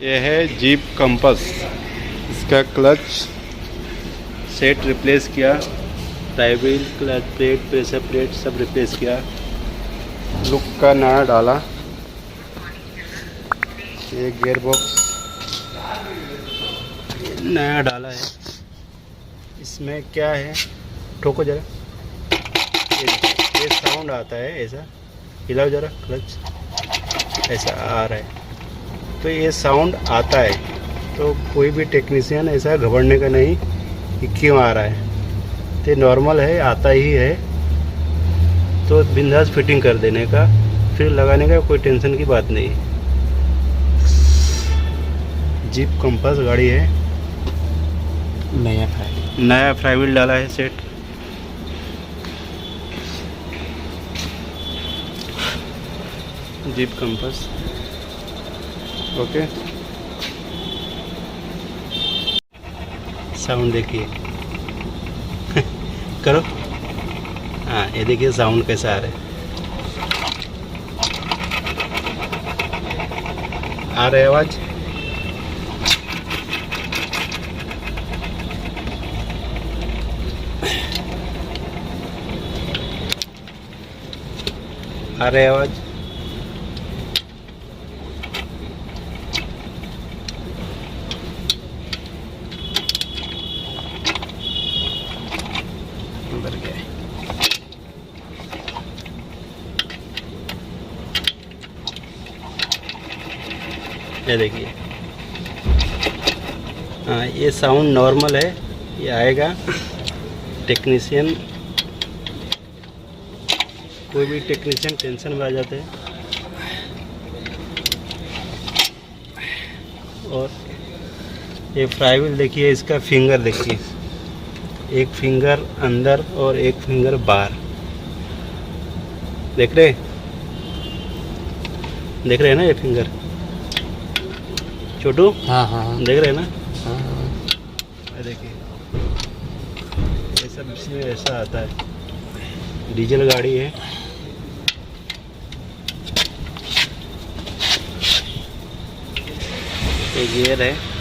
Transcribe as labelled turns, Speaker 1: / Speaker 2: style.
Speaker 1: ये है jeep compass. इसका क्लच सेट रिप्लेस किया, tie wheel, clutch plate, pressure plate सब रिप्लेस किया, लुक का नया डाला। ये गियर बॉक्स नया डाला है। इसमें क्या है, ठोको जरा, ये साउंड आता है ऐसा, हिलाओ जरा क्लच, ऐसा आ रहा है। तो ये साउंड आता है, तो कोई भी टेक्नीशियन ऐसा घबराने का नहीं कि क्यों आ रहा है, तो नॉर्मल है, आता ही है। तो बिंदास फिटिंग कर देने का, फिर लगाने का कोई टेंशन की बात नहीं। जीप कंपास गाड़ी है, नया फ्लाई व्हील डाला है set. Jeep compass okay. Sound देखिए करो, हाँ ये देखिए साउंड कैसा आ रहा है, आ रहा है आवाज। आ रहा है आवाज। अंदर गया है। ये देखिए, हाँ ये साउंड नॉर्मल है, ये आएगा। टेक्नीशियन, कोई भी टेक्नीशियन टेंशन में आ जाते हैं। और ये फ्लाई व्हील देखिए, इसका फिंगर देखिए, एक फिंगर अंदर और एक फिंगर बाहर, देख रहे हैं ना ये फिंगर छोटू? हाँ देख रहे हैं ना? हाँ देखिए, ये सब इसमें ऐसा आता है। डीजल गाड़ी है। ये गियर है।